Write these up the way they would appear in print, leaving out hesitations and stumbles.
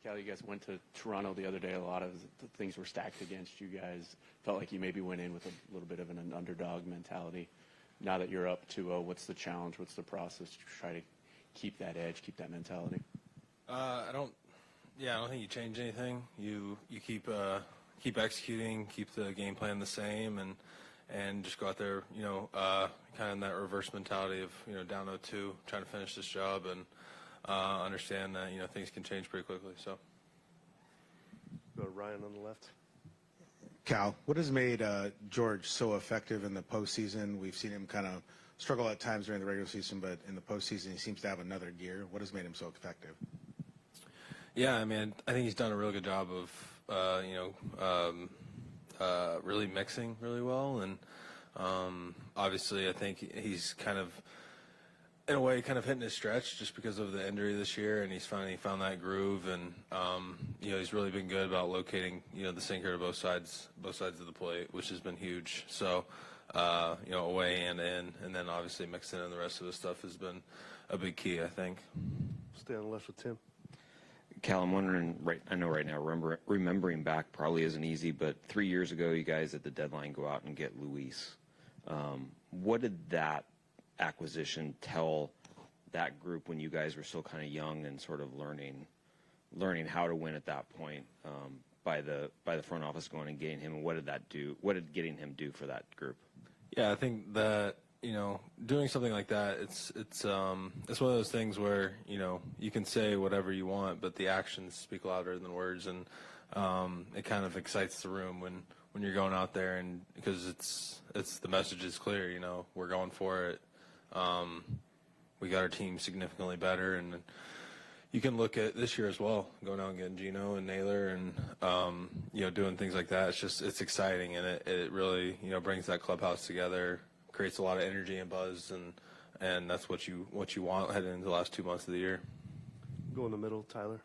Cal, you guys went to Toronto the other day. A lot of the things were stacked against you guys. Felt like you maybe went in with a little bit of an underdog mentality. Now that you're up 2-0, what's the challenge? What's the process to try to keep that edge, keep that mentality? I don't think you change anything. You keep executing, keep the game plan the same, and just go out there, kind of in that reverse mentality of, down 0-2, trying to finish this job, and understand that, things can change pretty quickly. So. Go to Ryan on the left. Cal, what has made George so effective in the postseason? We've seen him kind of struggle at times during the regular season, but in the postseason he seems to have another gear. What has made him so effective? Yeah, I think he's done a really good job of, really mixing really well. And obviously I think he's kind of, in a way, kind of hitting his stretch just because of the injury this year, and he's finally found that groove. And he's really been good about locating the sinker to both sides of the plate, which has been huge. So away and in, and then obviously mixing in the rest of the stuff has been a big key, I think. Stay on the left with Tim. Cal, I'm wondering, I know right now, remembering back probably isn't easy, but 3 years ago, you guys at the deadline go out and get Luis. What did that acquisition tell that group when you guys were still kind of young and sort of learning how to win at that point, by the front office going and getting him, and what did that do? What did getting him do for that group? Yeah, I think that doing something like that, it's one of those things where you can say whatever you want, but the actions speak louder than words, and it kind of excites the room when you're going out there, and because it's the message is clear. We're going for it. We got our team significantly better, and you can look at this year as well, going out and getting Gino and Naylor, and doing things like that. It's exciting, and it really brings that clubhouse together, creates a lot of energy and buzz, and that's what you want heading into the last 2 months of the year. Go in the middle, Tyler.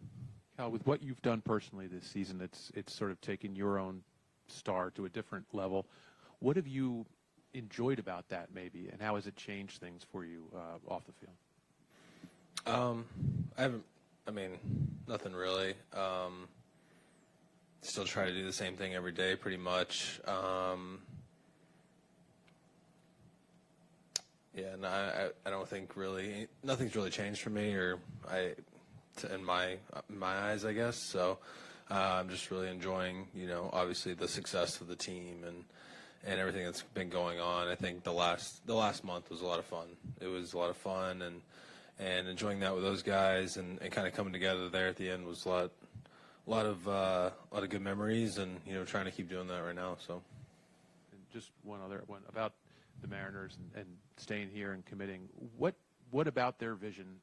Cal, with what you've done personally this season, it's sort of taken your own star to a different level. What have you enjoyed about that, maybe, and how has it changed things for you off the field? Nothing really. Still try to do the same thing every day, pretty much. I don't think really nothing's really changed for me, or in my eyes, I guess. So I'm just really enjoying, obviously the success of the team and everything that's been going on. I think the last month was a lot of fun. It was a lot of fun, and enjoying that with those guys, and kind of coming together there at the end was a lot of good memories, and trying to keep doing that right now. So, and just one other one about the Mariners and staying here and committing. What about their vision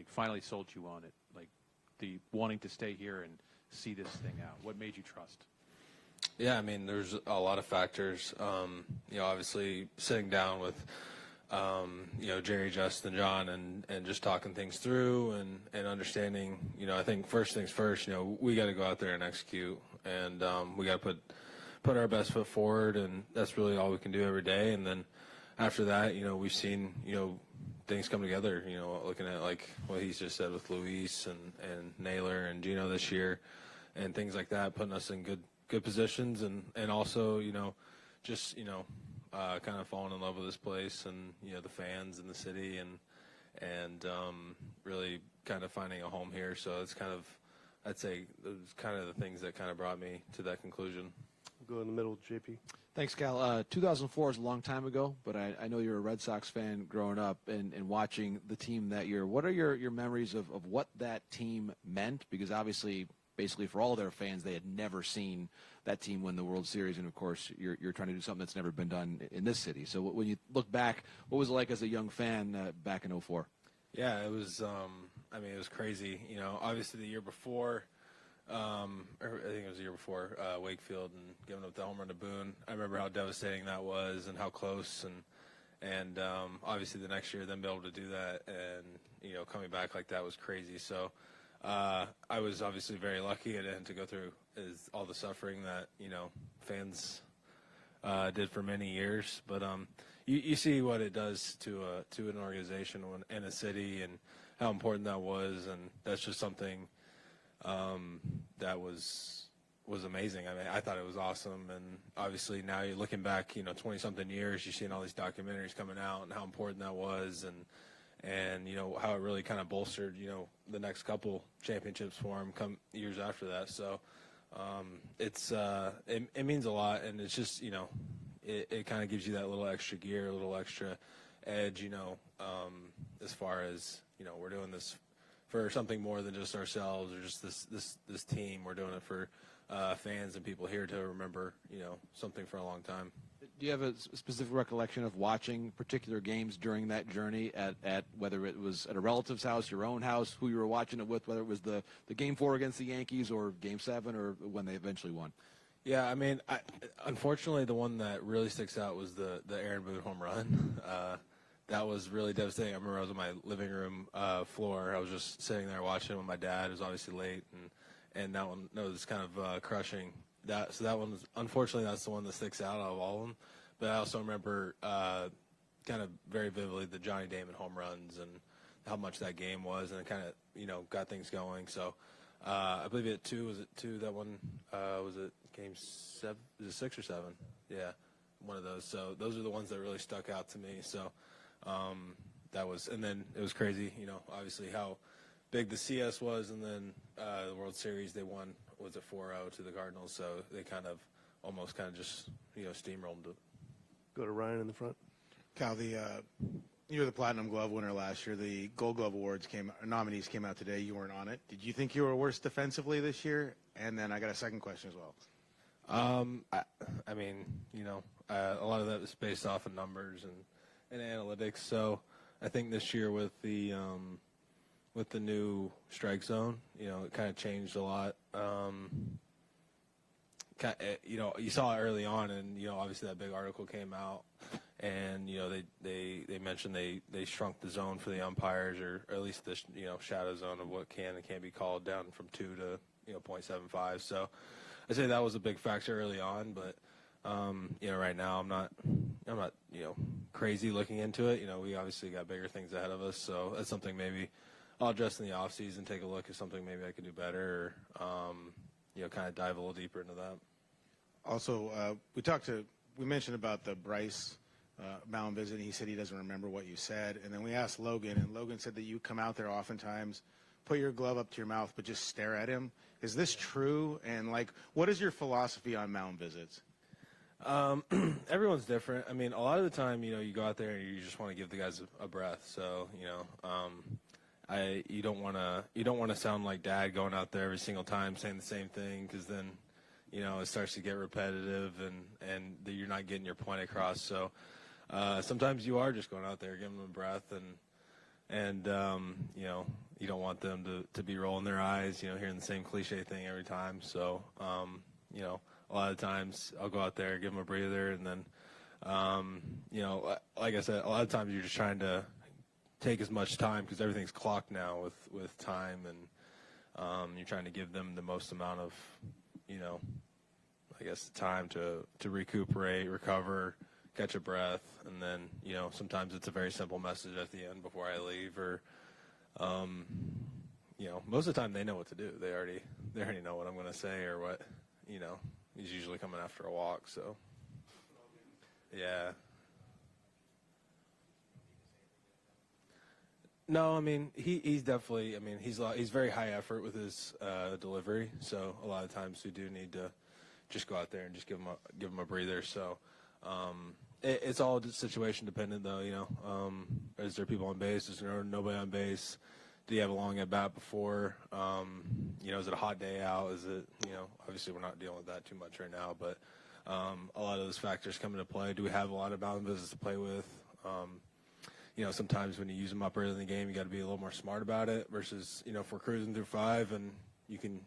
finally sold you on it? Like the wanting to stay here and see this thing out. What made you trust? Yeah, there's a lot of factors. Obviously sitting down with Jerry, Justin, John, and just talking things through and understanding, I think first things first, we got to go out there and execute, and we got to put our best foot forward, and that's really all we can do every day. And then after that, we've seen, things come together, looking at like what he's just said with Luis and Naylor and Gino this year and things like that, putting us in good positions, and also, just, kind of falling in love with this place and, the fans and the city, and really kind of finding a home here. So it's kind of, I'd say, it was kind of the things that kind of brought me to that conclusion. We'll go in the middle, JP. Thanks, Cal. 2004 is a long time ago, but I know you're a Red Sox fan growing up and watching the team that year. What are your memories of what that team meant? Because obviously, basically for all their fans, they had never seen that team win the World Series, and of course, you're trying to do something that's never been done in this city. So when you look back, what was it like as a young fan back in 04? Yeah, it was. It was crazy. Obviously the year before, or I think it was the year before, Wakefield, and giving up the home run to Boone. I remember how devastating that was and how close, and obviously the next year then be able to do that and coming back like that was crazy. So I was obviously very lucky. I didn't have to go through all the suffering that fans did for many years, but you see what it does to an organization in a city, and how important that was, and that's just something that was amazing. I mean, I thought it was awesome, and obviously now you're looking back, 20-something years, you're seeing all these documentaries coming out and how important that was, and how it really kind of bolstered, the next couple championships for him come years after that. So it means a lot, and it's just, it kind of gives you that little extra gear, a little extra edge, as far as, we're doing this for something more than just ourselves or just this team. We're doing it for fans and people here to remember, something for a long time. Do you have a specific recollection of watching particular games during that journey at whether it was at a relative's house, your own house, who you were watching it with, whether it was the Game 4 against the Yankees or Game 7 or when they eventually won? Yeah, I mean, unfortunately, the one that really sticks out was the Aaron Boone home run. That was really devastating. I remember I was on my living room floor. I was just sitting there watching with my dad. It was obviously late, and that one was kind of crushing. So that one was, unfortunately, that's the one that sticks out of all of them. But I also remember kind of very vividly the Johnny Damon home runs and how much that game was, and it kind of got things going. So I believe was it two that one was it Game 7? Was it 6 or 7? Yeah, one of those. So those are the ones that really stuck out to me. So that was, and then it was crazy, obviously how big the CS was, and then the World Series they won, was it 4-0 to the Cardinals, so they kind of just steamrolled it. Go to Ryan in the front. Cal, you were the Platinum Glove winner last year. The Gold Glove Awards nominees came out today. You weren't on it. Did you think you were worse defensively this year? And then I got a second question as well. I mean, a lot of that is based off of numbers and analytics. So I think this year with the new strike zone, it kind of changed a lot. You saw it early on, and obviously that big article came out, and they mentioned they shrunk the zone for the umpires, or at least the shadow zone of what can and can't be called, down from 2 to 0.75. So I say that was a big factor early on, but right now I'm not crazy looking into it. We obviously got bigger things ahead of us, so that's something maybe I'll address in the off season, take a look at something maybe I could do better, or kind of dive a little deeper into that. Also, we mentioned about the Bryce mound visit. He said he doesn't remember what you said, and then we asked Logan, and Logan said that you come out there oftentimes, put your glove up to your mouth, but just stare at him. Is this true? And what is your philosophy on mound visits? Everyone's different. I mean, a lot of the time, you go out there and you just want to give the guys a breath. So, you don't want to sound like dad going out there every single time saying the same thing, because then, it starts to get repetitive and you're not getting your point across. So, sometimes you are just going out there, giving them a breath, and you don't want them to be rolling their eyes, hearing the same cliche thing every time. So, a lot of times I'll go out there, give them a breather, and then, like I said, a lot of times you're just trying to take as much time, because everything's clocked now with time, and you're trying to give them the most amount of, time to recuperate, recover, catch a breath, and then, sometimes it's a very simple message at the end before I leave, or, most of the time they know what to do. They already know what I'm going to say, or what, he's usually coming after a walk, so, yeah. No, I mean, he's definitely, he's very high effort with his delivery, so a lot of times we do need to just go out there and just give him a breather. So it's all just situation dependent, though. Is there people on base? Is there nobody on base? Do you have a long at bat before? Is it a hot day out? Is it, obviously we're not dealing with that too much right now, but a lot of those factors come into play. Do we have a lot of mound visits to play with? Sometimes when you use them up early in the game, you got to be a little more smart about it versus, if we're cruising through 5 and you can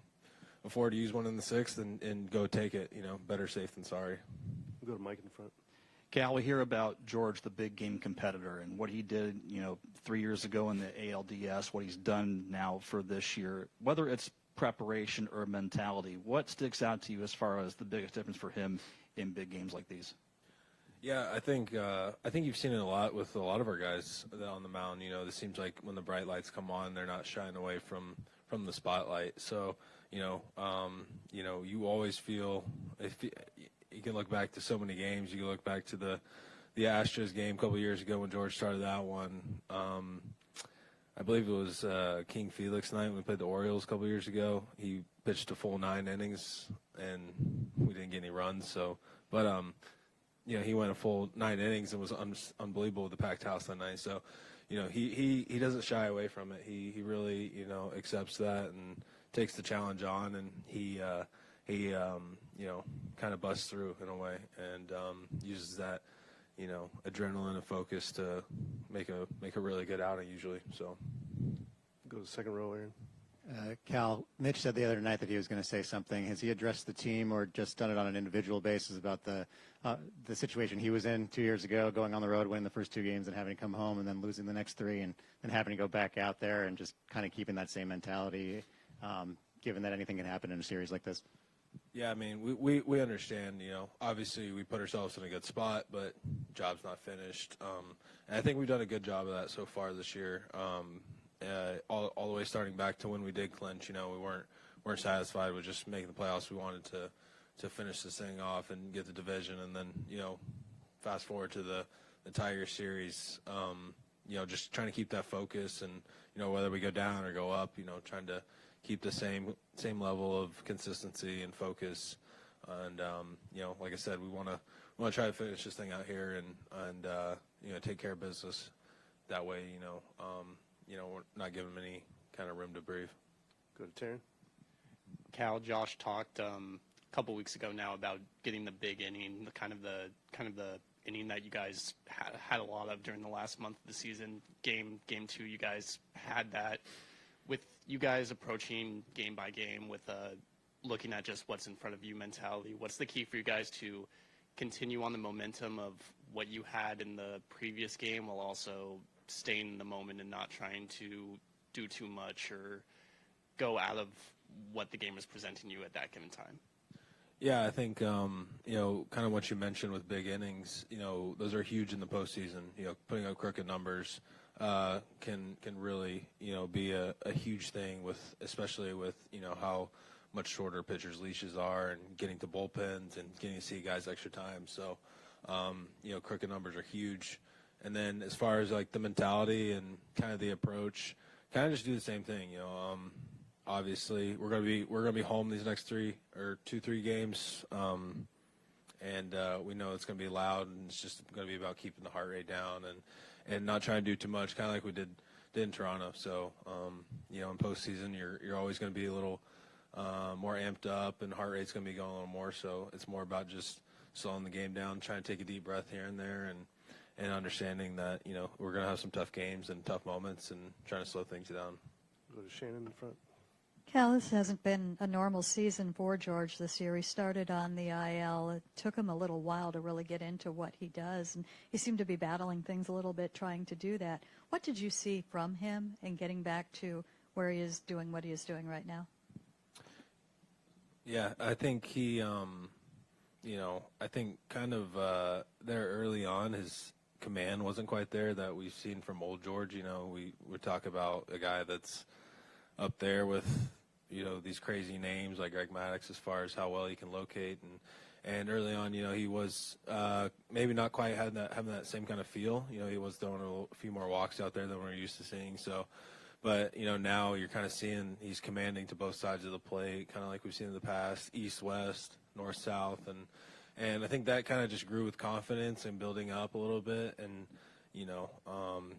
afford to use one in the 6th and go take it, better safe than sorry. We'll go to Mike in the front. Cal, we hear about George, the big game competitor, and what he did, 3 years ago in the ALDS, what he's done now for this year. Whether it's preparation or mentality, what sticks out to you as far as the biggest difference for him in big games like these? Yeah, I think you've seen it a lot with a lot of our guys on the mound. You know, it seems like when the bright lights come on, they're not shying away from the spotlight. So, you always feel, if you can look back to so many games. You can look back to the Astros game a couple of years ago when George started that one. I believe it was King Felix night when we played the Orioles a couple of years ago. He pitched a full 9 innings, and we didn't get any runs. So, but he went a full 9 innings and was unbelievable with the packed house that night. So, he doesn't shy away from it. He really, accepts that and takes the challenge on, and he kind of busts through in a way and uses that, adrenaline and focus to make a really good outing usually. So, Go to the second row, Aaron. Cal, Mitch said the other night that he was going to say something. Has he addressed the team or just done it on an individual basis about the situation he was in 2 years ago, going on the road, winning the first 2 games and having to come home and then losing the next 3 and then having to go back out there and just kind of keeping that same mentality, given that anything can happen in a series like this? Yeah, I mean, we understand, obviously we put ourselves in a good spot, but job's not finished. And I think we've done a good job of that so far this year. All the way starting back to when we did clinch, we weren't satisfied with just making the playoffs. We wanted to finish this thing off and get the division, and then fast forward to the Tiger series. Just trying to keep that focus, and whether we go down or go up, trying to keep the same level of consistency and focus. And like I said, we want to try to finish this thing out here and take care of business. That way, we're not giving them any kind of room to breathe. Go to Taryn. Cal, Josh talked a couple weeks ago now about getting the big inning, the kind of the inning that you guys had a lot of during the last month of the season. Game 2, you guys had that. With you guys approaching game by game with looking at just what's in front of you mentality, what's the key for you guys to continue on the momentum of what you had in the previous game while also staying in the moment and not trying to do too much or go out of what the game is presenting you at that given time? Yeah, I think, kind of what you mentioned with big innings, those are huge in the postseason. Putting up crooked numbers can really, be a huge thing especially with, how much shorter pitchers' leashes are and getting to bullpens and getting to see guys extra time. So, crooked numbers are huge. And then as far as like the mentality and kind of the approach, kind of just do the same thing. Obviously we're gonna be home these next 3 games, and we know it's gonna be loud, and it's just gonna be about keeping the heart rate down and not trying to do too much, kind of like we did in Toronto. So in postseason you're always gonna be a little more amped up, and heart rate's gonna be going a little more. So it's more about just slowing the game down, trying to take a deep breath here and there, and understanding that, we're going to have some tough games and tough moments and trying to slow things down. Go to Shannon in the front. Cal, this hasn't been a normal season for George this year. He started on the IL. It took him a little while to really get into what he does, and he seemed to be battling things a little bit trying to do that. What did you see from him in getting back to where he is doing what he is doing right now? Yeah, I think he, I think kind of there early on, his command wasn't quite there that we've seen from old George. We talk about a guy that's up there with, these crazy names like Greg Maddux as far as how well he can locate. And early on, he was maybe not quite having that same kind of feel. He was throwing a few more walks out there than we're used to seeing. So, but, now you're kind of seeing he's commanding to both sides of the plate, kind of like we've seen in the past, east, west, north, south. And I think that kind of just grew with confidence and building up a little bit and,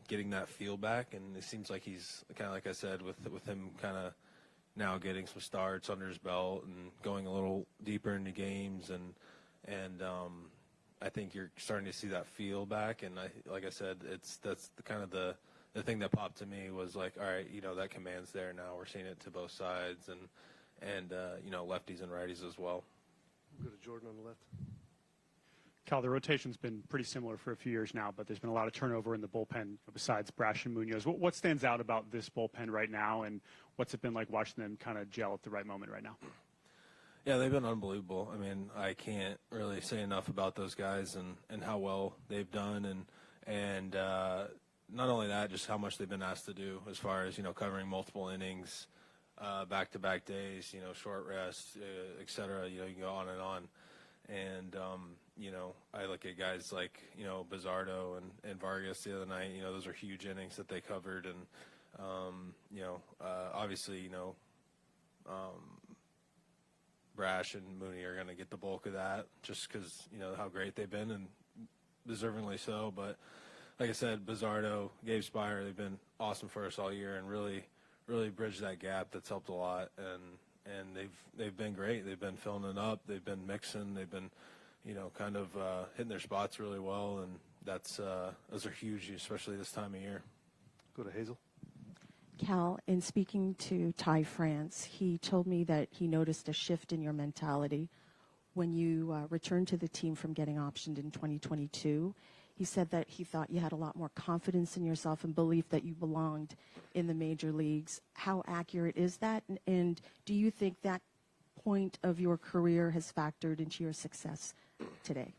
getting that feel back. And it seems like he's kind of, like I said, with him kind of now getting some starts under his belt and going a little deeper into games. And I think you're starting to see that feel back. And like I said, that's the kind of the thing that popped to me was like, all right, that command's there now. We're seeing it to both sides and lefties and righties as well. Go to Jordan on the left. Cal, the rotation's been pretty similar for a few years now, but there's been a lot of turnover in the bullpen besides Brash and Munoz. What stands out about this bullpen right now, and what's it been like watching them kind of gel at the right moment right now? Yeah, they've been unbelievable. I mean, I can't really say enough about those guys and how well they've done, and not only that, just how much they've been asked to do as far as, covering multiple innings, back-to-back days, short rest, et cetera. You can go on and on. And, I look at guys like, Bizzardo and Vargas the other night. Those are huge innings that they covered. And, obviously, Brash and Mooney are going to get the bulk of that just because, how great they've been, and deservingly so. But like I said, Bizzardo, Gabe Spire, they've been awesome for us all year and really bridged that gap. That's helped a lot. And they've been great. They've been filling it up. They've been mixing. They've been, kind of hitting their spots really well. And those are huge, especially this time of year. Go to Hazel. Cal, in speaking to Ty France, he told me that he noticed a shift in your mentality when you returned to the team from getting optioned in 2022. He said that he thought you had a lot more confidence in yourself and belief that you belonged in the major leagues. How accurate is that? And do you think that point of your career has factored into your success today?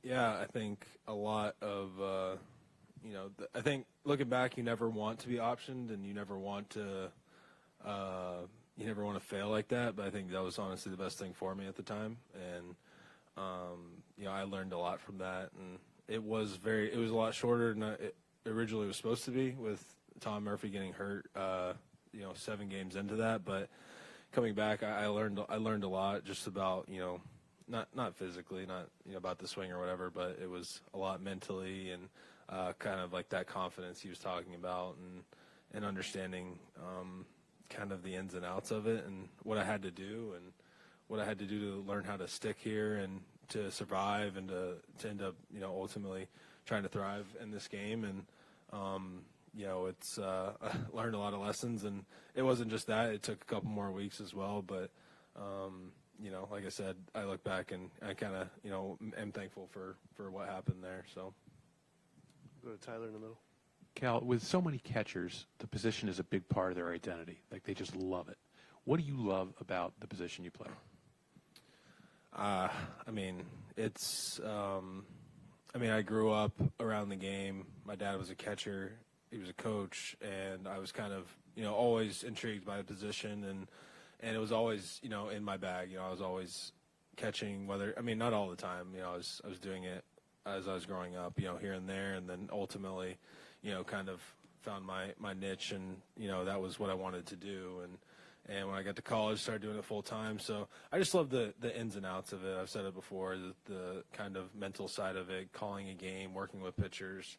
Yeah, I think a lot of, I think looking back, you never want to be optioned and you never want to fail like that. But I think that was honestly the best thing for me at the time. And, I learned a lot from that. And it was a lot shorter than it originally was supposed to be, with Tom Murphy getting hurt, 7 games into that. But coming back, I learned a lot just about, not physically, not about the swing or whatever, but it was a lot mentally and kind of like that confidence he was talking about, and understanding kind of the ins and outs of it and what I had to do to learn how to stick here and to survive and to end up, ultimately trying to thrive in this game. And, it's I learned a lot of lessons, and it wasn't just that. It took a couple more weeks as well. But, like I said, I look back and I kind of, am thankful for what happened there. So Go to Tyler in the middle. Cal, with so many catchers, the position is a big part of their identity. Like, they just love it. What do you love about the position you play? I grew up around the game. My dad was a catcher. He was a coach, and I was kind of, always intrigued by the position, and it was always, in my bag. I was always catching, not all the time. I was doing it as I was growing up, here and there, and then ultimately, kind of found my niche, and, that was what I wanted to do. And when I got to college, started doing it full time. So I just love the ins and outs of it. I've said it before, the kind of mental side of it, calling a game, working with pitchers,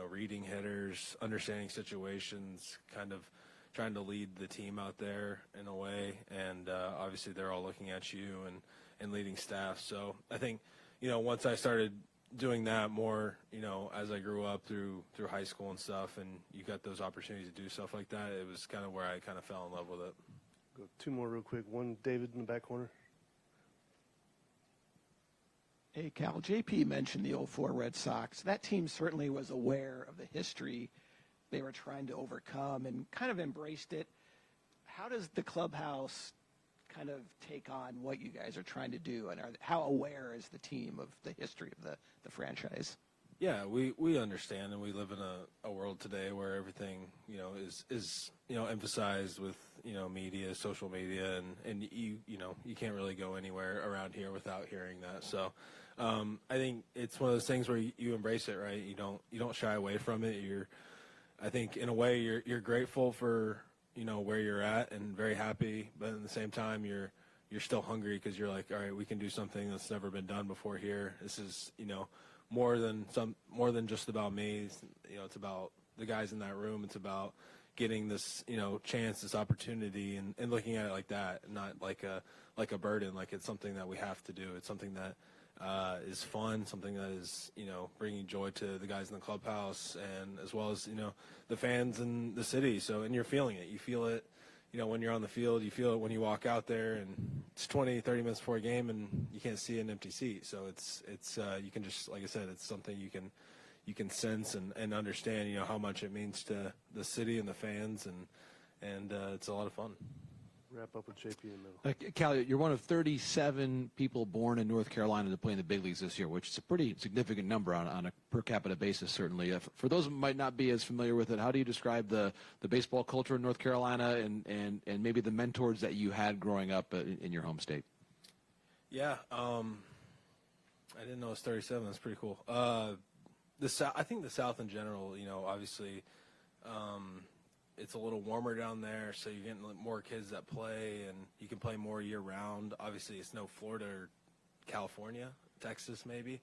reading hitters, understanding situations, kind of trying to lead the team out there in a way. And obviously they're all looking at you and leading staff. So I think, once I started doing that more, as I grew up through high school and stuff, and you got those opportunities to do stuff like that, it was kind of where I kind of fell in love with it. Go 2 more real quick. One, David in the back corner. Hey, Cal, JP mentioned the 04 Red Sox. That team certainly was aware of the history they were trying to overcome and kind of embraced it. How does the clubhouse kind of take on what you guys are trying to do, and how aware is the team of the history of the franchise? Yeah, we understand, and we live in a world today where everything, is emphasized with, media, social media, and you can't really go anywhere around here without hearing that. So I think it's one of those things where you embrace it, right? You don't shy away from it. I think in a way you're grateful for, where you're at and very happy, but at the same time you're still hungry because you're like, all right, we can do something that's never been done before here. This is, more than just about me. It's about the guys in that room. It's about getting this, chance, this opportunity, and looking at it like that, not like a burden, like it's something that we have to do. It's something that is fun, something that is, bringing joy to the guys in the clubhouse, and as well as, the fans in the city. So, and you're feeling it. You feel it, when you're on the field. You feel it when you walk out there, and it's 20, 30 minutes before a game, and you can't see an empty seat. So it's you can just, like I said, it's something you can sense and understand, how much it means to the city and the fans, and it's a lot of fun. Wrap up with JP in the middle. Cal, you're one of 37 people born in North Carolina to play in the big leagues this year, which is a pretty significant number on a per capita basis, certainly. For those who might not be as familiar with it, how do you describe the baseball culture in North Carolina and maybe the mentors that you had growing up in your home state? Yeah, I didn't know it was 37. That's pretty cool. I think the South in general, obviously, it's a little warmer down there, so you're getting more kids that play, and you can play more year-round. Obviously, it's no Florida or California, Texas maybe,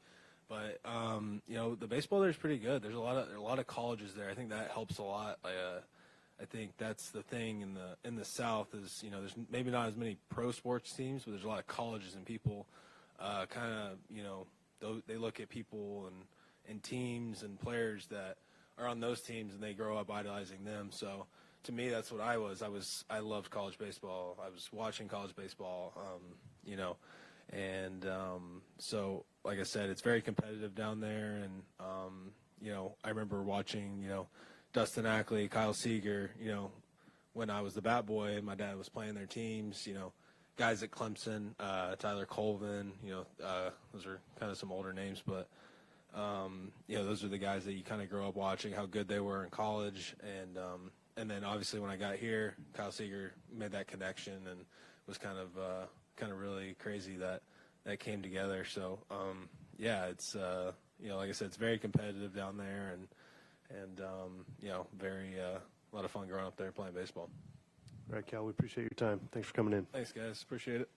but the baseball there is pretty good. There's a lot of colleges there. I think that helps a lot. I think that's the thing in the South is there's maybe not as many pro sports teams, but there's a lot of colleges and people they look at people and teams and players that are on those teams, and they grow up idolizing them. So to me, that's what I was. I loved college baseball. I was watching college baseball, so like I said, it's very competitive down there. And, I remember watching, Dustin Ackley, Kyle Seager, when I was the bat boy and my dad was playing their teams, guys at Clemson, Tyler Colvin, those are kind of some older names, but those are the guys that you kind of grow up watching how good they were in college, and then obviously when I got here, Kyle Seager made that connection, and was kind of really crazy that came together. So it's like I said, it's very competitive down there, and very a lot of fun growing up there playing baseball. All right, Cal, we appreciate your time. Thanks for coming in. Thanks, guys. Appreciate it.